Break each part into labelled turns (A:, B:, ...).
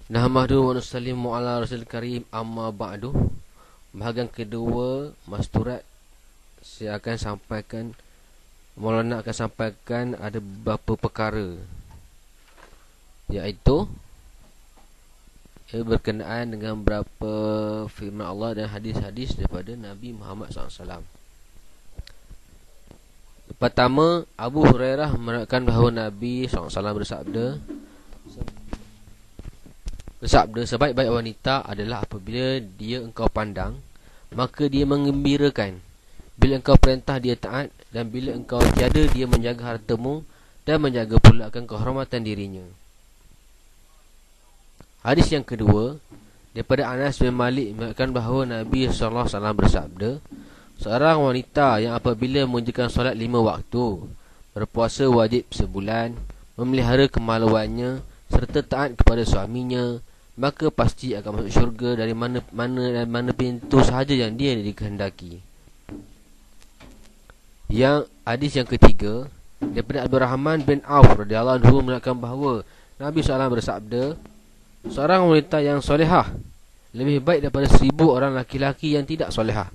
A: Nahmadu wa nusallimu ala rasul karim, amma ba'du. Bahagian kedua masturat, saya akan sampaikan, Maulana akan sampaikan ada beberapa perkara, iaitu berkenaan dengan beberapa firman Allah dan hadis-hadis daripada Nabi Muhammad SAW. Pertama, Abu Hurairah meriwayatkan bahawa Nabi SAW bersabda, sebaik-baik wanita adalah apabila dia engkau pandang, maka dia menggembirakan. Bila engkau perintah, dia taat. Dan bila engkau tiada, dia menjaga hartamu dan menjaga pula akan kehormatan dirinya. Hadis yang kedua, daripada Anas bin Malik mengatakan bahawa Nabi SAW bersabda, seorang wanita yang apabila mengerjakan solat 5 waktu, berpuasa wajib sebulan, memelihara kemaluannya serta taat kepada suaminya, maka pasti akan masuk syurga dari mana pintu sahaja yang dia dikehendaki. Yang hadis yang ketiga, daripada Abdul Rahman bin Auf radhiyallahu anhu mengatakan bahawa Nabi SAW bersabda, seorang wanita yang solehah lebih baik daripada 1000 orang laki-laki yang tidak solehah,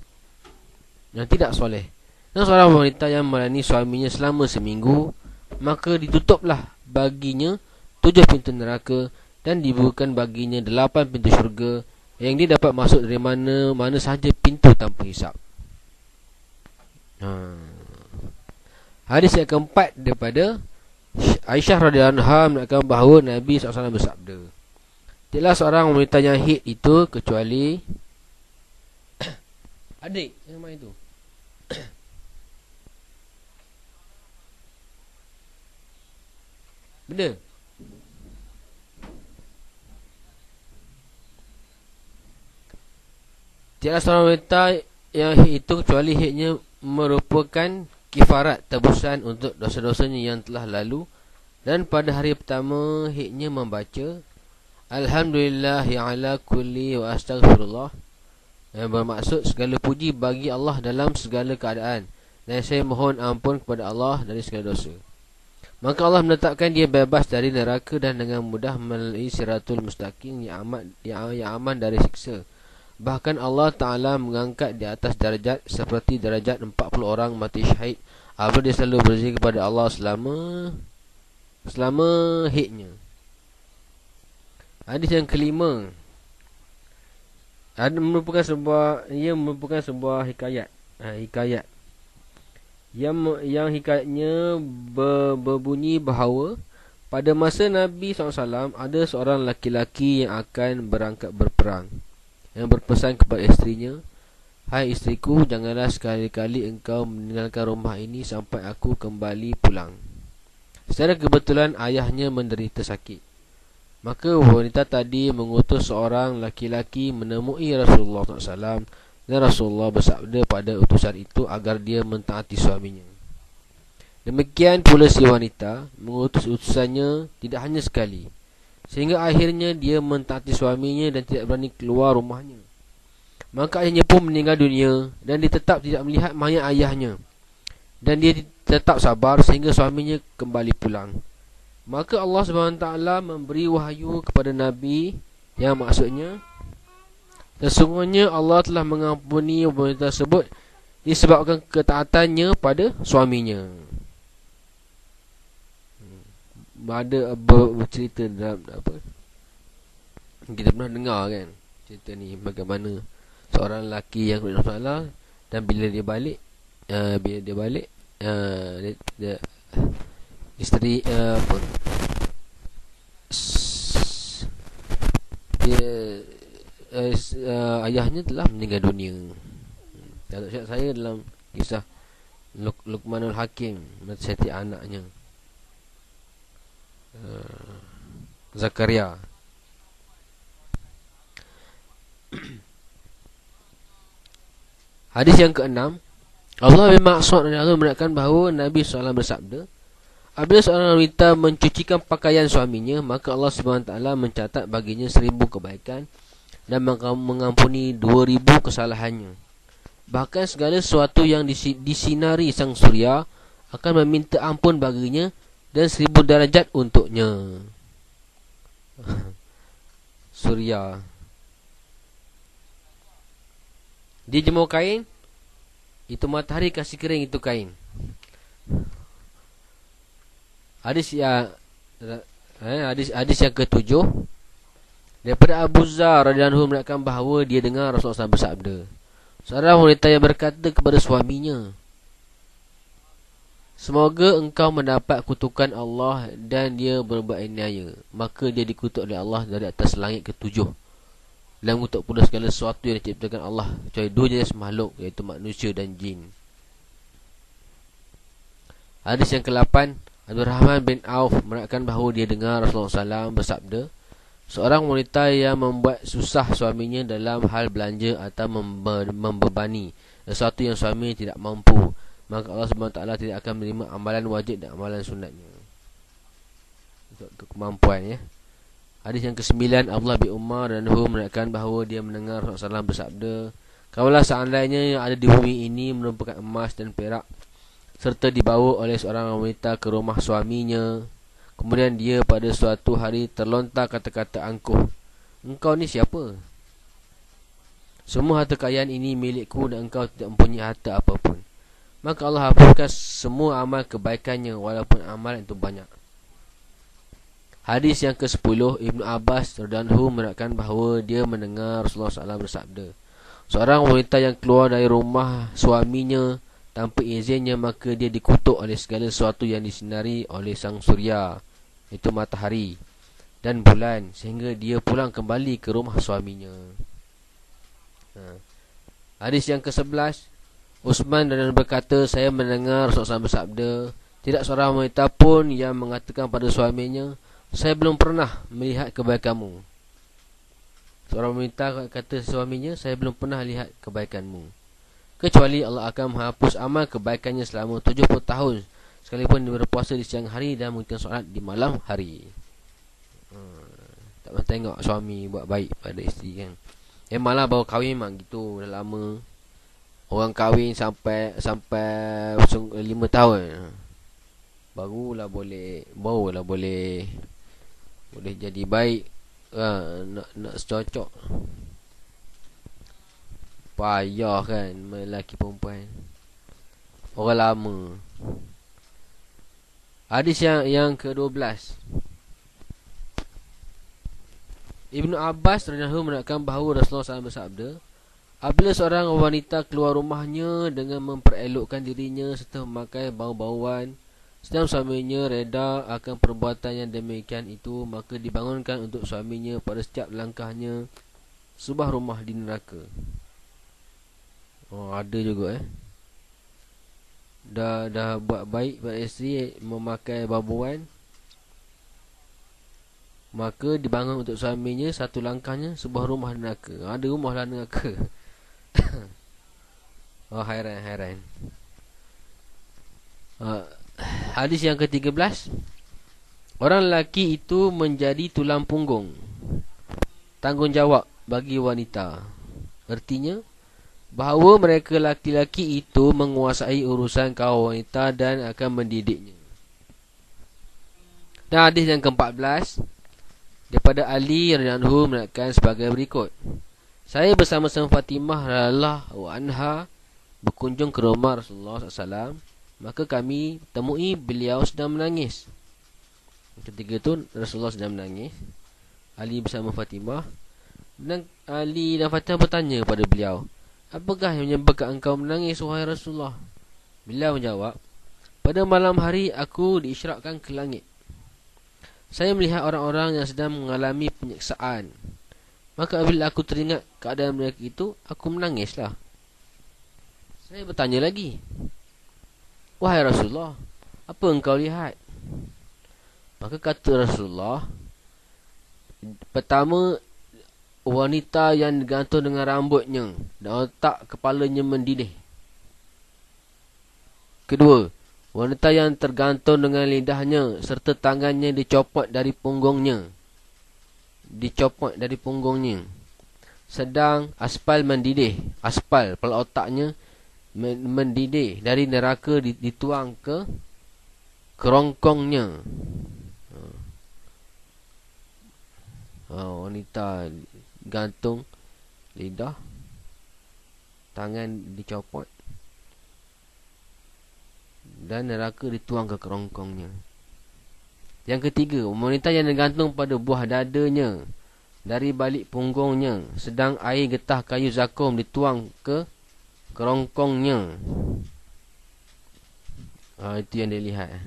A: yang tidak soleh. Dan seorang wanita yang melayani suaminya selama seminggu, maka ditutuplah baginya 7 pintu neraka dan dibukakan baginya 8 pintu syurga, yang dia dapat masuk dari mana sahaja pintu tanpa hisap. Hadis yang keempat, daripada Aisyah radhiyallahu anha mengatakan bahawa Nabi SAW bersabda, tidaklah seorang wanita yang haid itu kecuali adik yang mana itu benda tidaklah seorang wanita yang haid itu kecuali haidnya merupakan kifarat, tebusan untuk dosa-dosanya yang telah lalu. Dan pada hari pertama haidnya membaca Alhamdulillah ala kulli wa astaghfirullah, yang bermaksud segala puji bagi Allah dalam segala keadaan, dan saya mohon ampun kepada Allah dari segala dosa. Maka Allah menetapkan dia bebas dari neraka dan dengan mudah melalui siratul mustaqim yang aman dari siksa. Bahkan Allah Ta'ala mengangkat di atas darajat seperti darajat 40 orang mati syahid apabila dia selalu berzikir kepada Allah selama haidnya. Hadis yang kelima, merupakan sebuah hikayat. Hikayat yang hikayatnya berbunyi bahawa pada masa Nabi SAW ada seorang laki-laki yang akan berangkat berperang, yang berpesan kepada isterinya, hai isteriku, janganlah sekali-kali engkau meninggalkan rumah ini sampai aku kembali pulang. Secara kebetulan ayahnya menderita sakit. Maka wanita tadi mengutus seorang laki-laki menemui Rasulullah SAW, dan Rasulullah bersabda pada utusan itu agar dia mentaati suaminya. Demikian pula si wanita mengutus utusannya tidak hanya sekali, sehingga akhirnya dia mentaati suaminya dan tidak berani keluar rumahnya. Maka ayahnya pun meninggal dunia, dan dia tetap tidak melihat mayat ayahnya, dan dia tetap sabar sehingga suaminya kembali pulang. Maka Allah SWT memberi wahyu kepada Nabi, yang maksudnya, sesungguhnya Allah telah mengampuni wanita tersebut disebabkan ketaatannya pada suaminya. Ada bercerita dalam apa, kita pernah dengar kan cerita ni, bagaimana seorang lelaki yang ikut Rasulullah, dan bila dia balik isteri ayahnya telah meninggal dunia. Tak silap saya dalam kisah Luqmanul Hakim menasihati anaknya Zakaria. Hadis yang keenam, Allah bin Mas'ud mengatakan bahawa Nabi SAW bersabda, apabila seorang wanita mencucikan pakaian suaminya, maka Allah SWT mencatat baginya 1000 kebaikan dan mengampuni 2000 kesalahannya. Bahkan segala sesuatu yang disinari sang surya akan meminta ampun baginya dan 1000 darajat untuknya. Surya. Dia jemur kain, itu matahari kasih kering itu kain. Hadis yang hadis yang ketujuh daripada Abu Dzar radhiyallahu anhu meriwayatkan bahawa dia dengar Rasulullah SAW bersabda, seorang wanita yang berkata kepada suaminya, semoga engkau mendapat kutukan Allah, dan dia berbuat aniaya, maka dia dikutuk oleh Allah dari atas langit ketujuh, dan mengutuk pula segala sesuatu yang diciptakan Allah kecuali dua jenis makhluk, iaitu manusia dan jin. Hadis yang ke-8, Abdul Rahman bin Auf meriwayatkan bahawa dia dengar Rasulullah SAW bersabda, seorang wanita yang membuat susah suaminya dalam hal belanja atau membebani sesuatu yang suami tidak mampu, maka Allah SWT tidak akan menerima amalan wajib dan amalan sunatnya. Untuk kemampuan, ya. Hadis yang ke-9, Abdullah bin Umar dan Hu meriwayatkan bahawa dia mendengar Rasulullah SAW bersabda, kalaulah seandainya yang ada di bumi ini merupakan emas dan perak, serta dibawa oleh seorang wanita ke rumah suaminya, kemudian dia pada suatu hari terlontar kata-kata angkuh, engkau ni siapa? Semua harta kekayaan ini milikku dan engkau tidak mempunyai harta apapun. Maka Allah hapuskan semua amal kebaikannya walaupun amal itu banyak. Hadis yang ke-10, Ibnu Abbas radhiyallahu meriwayatkan bahawa dia mendengar Rasulullah SAW bersabda, seorang wanita yang keluar dari rumah suaminya tanpa izinnya, maka dia dikutuk oleh segala sesuatu yang disinari oleh sang surya, itu matahari dan bulan, sehingga dia pulang kembali ke rumah suaminya. Hadis yang ke-11, Utsman dan berkata, saya mendengar Rasulullah SAW bersabda, tidak seorang wanita pun yang mengatakan pada suaminya, saya belum pernah melihat kebaikanmu. Seorang wanita kata suaminya, saya belum pernah lihat kebaikanmu, kecuali Allah akan menghapus amal kebaikannya selama 70 tahun, sekalipun dia berpuasa di siang hari dan mungkin solat di malam hari. Tak pernah tengok suami buat baik pada isteri, kan. Malah baru kahwin mak gitu, dah lama. Orang kahwin sampai 5 tahun barulah boleh jadi baik. Nak secocok, payah kan lelaki perempuan, orang lama. Hadis yang ke-12, Ibnu Abbas radhiyallahu meriwayatkan bahawa Rasulullah SAW bersabda, apabila seorang wanita keluar rumahnya dengan memperelokkan dirinya serta memakai bau-bauan, sedang suaminya reda akan perbuatan yang demikian itu, maka dibangunkan untuk suaminya pada setiap langkahnya sebuah rumah di neraka. Ada juga dah buat baik pada isteri, memakai bau-bauan, maka dibangun untuk suaminya satu langkahnya sebuah rumah neraka. Ada rumah lah neraka. Hairan. Hadis yang ke-13, orang lelaki itu menjadi tulang punggung, tanggungjawab bagi wanita. Artinya bahawa mereka laki-laki itu menguasai urusan kaum wanita dan akan mendidiknya. Dan hadis yang ke-14 daripada Ali radhiyallahu meriwayatkan sebagai berikut, saya bersama-sama Fatimah radhiyallahu anha berkunjung ke rumah Rasulullah SAW, maka kami temui beliau sedang menangis. Ketika itu Rasulullah sedang menangis, Ali bersama Fatimah, dan Ali dan Fatimah bertanya kepada beliau, apakah yang menyebabkan engkau menangis wahai Rasulullah? Beliau menjawab, pada malam hari aku diisyrakkan ke langit. Saya melihat orang-orang yang sedang mengalami penyiksaan. Maka bila aku teringat keadaan mereka itu, aku menangislah. Saya bertanya lagi, wahai Rasulullah, apa engkau lihat? Maka kata Rasulullah, pertama, wanita yang digantung dengan rambutnya dan otak kepalanya mendidih. Kedua, wanita yang tergantung dengan lidahnya serta tangannya dicopot dari punggungnya. Sedang aspal mendidih. Aspal, kepala otaknya mendidih dari neraka dituang ke kerongkongnya. wanita gantung lidah, tangan dicopot, dan neraka dituang ke kerongkongnya. Yang ketiga, wanita yang digantung pada buah dadanya dari balik punggungnya, sedang air getah kayu zakum dituang ke kerongkongnya. Itu yang dilihat.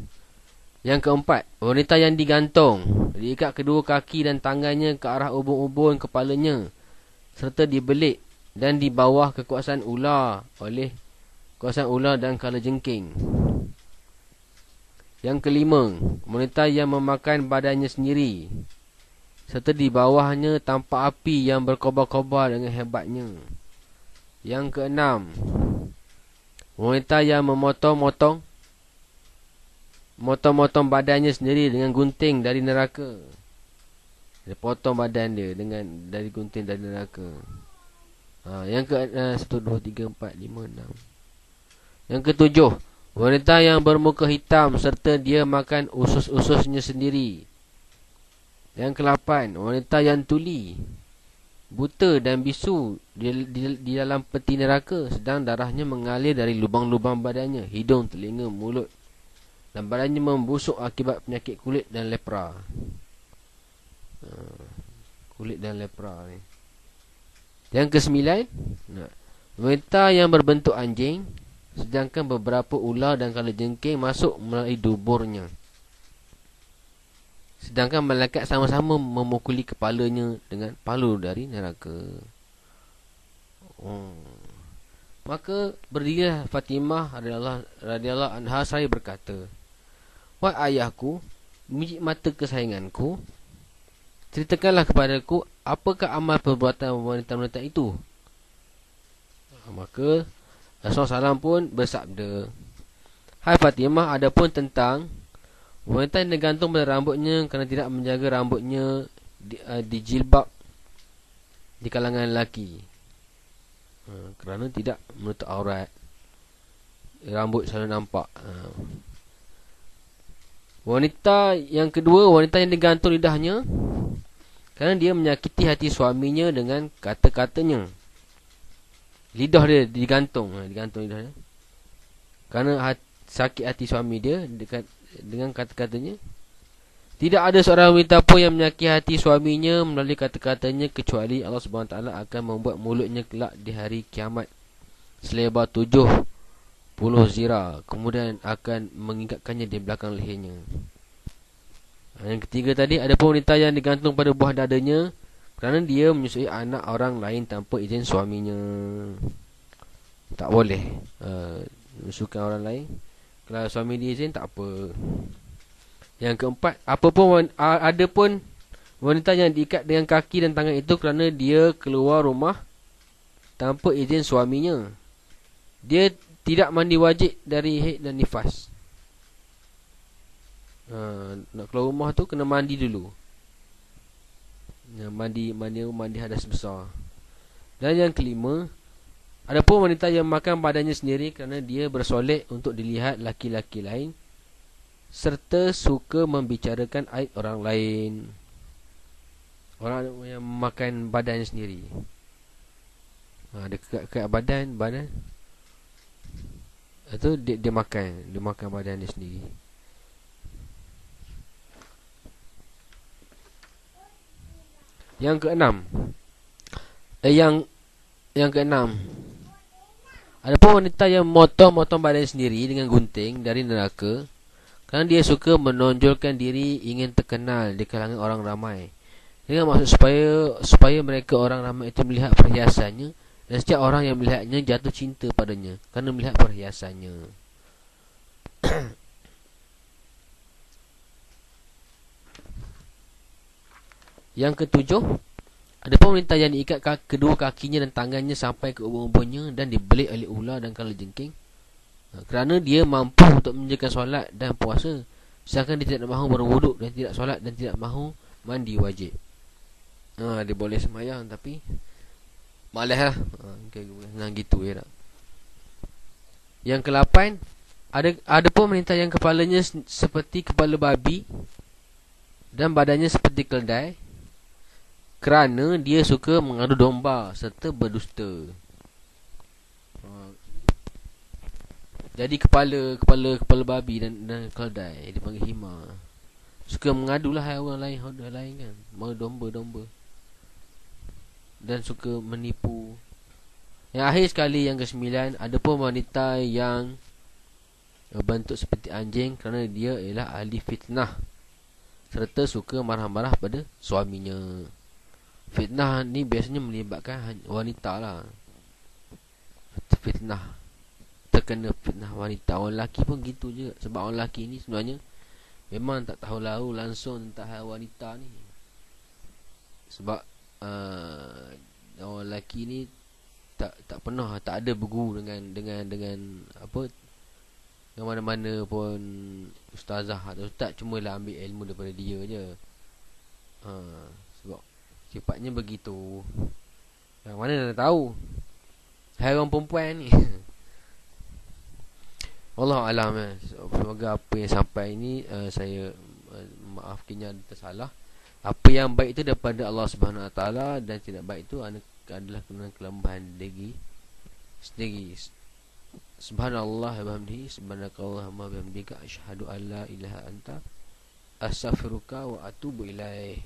A: Yang keempat, wanita yang digantung, diikat kedua kaki dan tangannya ke arah ubun-ubun kepalanya, serta dibelit dan di bawah kekuasaan ular oleh kekuasaan ular dan kalajengking. Yang kelima, wanita yang memakan badannya sendiri, serta di bawahnya tampak api yang berkobar-kobar dengan hebatnya. Yang keenam, wanita yang memotong-motong badannya sendiri dengan gunting dari neraka. Dia potong badan dia dari gunting dari neraka. Yang ke 1, 2, 3, 4, 5, 6. Yang ketujuh, wanita yang bermuka hitam serta dia makan usus-ususnya sendiri. Yang ke-8, wanita yang tuli, buta dan bisu di dalam peti neraka, sedang darahnya mengalir dari lubang-lubang badannya, hidung, telinga, mulut, dan badannya membusuk akibat penyakit kulit dan lepra. Kulit dan lepra ni. Yang ke-9, wanita yang berbentuk anjing, sedangkan beberapa ular dan kalajengking masuk melalui duburnya, sedangkan malaikat sama-sama memukuli kepalanya dengan palu dari neraka. Maka berdirilah Fatimah radhiyallahu anha seraya berkata, "Wahai ayahku, biji mata kesayanganku, ceritakanlah kepadaku apakah amal perbuatan wanita-wanita itu." Maka Rasulullah SAW pun bersabda, "Hai Fatimah, adapun tentang wanita yang digantung pada rambutnya kerana tidak menjaga rambutnya dijilbab di kalangan lelaki, kerana tidak menutup aurat, rambut selalu nampak." Wanita yang kedua, wanita yang digantung lidahnya kerana dia menyakiti hati suaminya dengan kata-katanya. Lidah dia digantung lidahnya kerana sakit hati suami dia dengan kata-katanya. Tidak ada seorang wanita pun yang menyakiti hati suaminya melalui kata-katanya, kecuali Allah SWT akan membuat mulutnya kelak di hari kiamat selebar 70 zira, kemudian akan mengikatkannya di belakang lehernya. Yang ketiga tadi, ada pun wanita yang digantung pada buah dadanya kerana dia menyusui anak orang lain tanpa izin suaminya. Tak boleh menyusukan orang lain. Kalau suami dia izin, tak apa. Yang keempat, ada pun wanita yang diikat dengan kaki dan tangan itu kerana dia keluar rumah tanpa izin suaminya. Dia tidak mandi wajib dari haid dan nifas. Nak keluar rumah tu kena mandi dulu. Mandi hadas besar. Dan yang kelima, ada pun wanita yang makan badannya sendiri kerana dia bersolek untuk dilihat laki-laki lain, serta suka membicarakan aib orang lain. Orang yang makan badannya sendiri, dia kekat badan itu dia makan badan dia sendiri. Yang keenam, ada pun wanita yang motong badan sendiri dengan gunting dari neraka kerana dia suka menonjolkan diri, ingin terkenal di kalangan orang ramai, dengan maksud supaya mereka orang ramai itu melihat perhiasannya, dan setiap orang yang melihatnya jatuh cinta padanya kerana melihat perhiasannya. Yang ketujuh, ada pun wanita yang diikat kedua kakinya dan tangannya sampai ke ubun-ubunnya dan dibelit oleh ular dan kalajengking kerana dia mampu untuk menjaga solat dan puasa, sedangkan dia tidak mahu berwuduk dan tidak solat dan tidak mahu mandi wajib. Dia boleh sembahyang tapi malas lah. Senang gitu ya tak? Yang ke-8, ada pun wanita yang kepalanya seperti kepala babi dan badannya seperti keledai, kerana dia suka mengadu domba serta berdusta. Jadi kepala babi dan keldai dipanggil hima. Suka mengadulah haiwan lain kan, mengadu domba dan suka menipu. Yang akhir sekali, yang ke-9, ada pun wanita yang berbentuk seperti anjing kerana dia ialah ahli fitnah serta suka marah-marah pada suaminya. Fitnah ni biasanya melibatkan wanita lah. Fitnah, terkena fitnah wanita. Orang lelaki pun gitu je. Sebab orang lelaki ni sebenarnya memang tak tahu langsung tentang hal wanita ni. Sebab orang lelaki ni tak pernah, tak ada berguru dengan apa, dengan mana-mana pun ustazah atau ustaz, cuma lah ambil ilmu daripada dia je. Sebab sifatnya begitu. Yang mana nak tahu hai orang perempuan ni. Wallahu alam. Semoga apa yang sampai ini saya maaf kiranya ada tersalah. Apa yang baik itu daripada Allah Subhanahu Wa Taala, dan tidak baik itu adalah kerana kelemahan diri sendiri. Subhanallah wa bihamdihi, subhanakallahumma wa bihamdika, asyhadu an la ilaha anta, astaghfiruka wa atubu ilaih.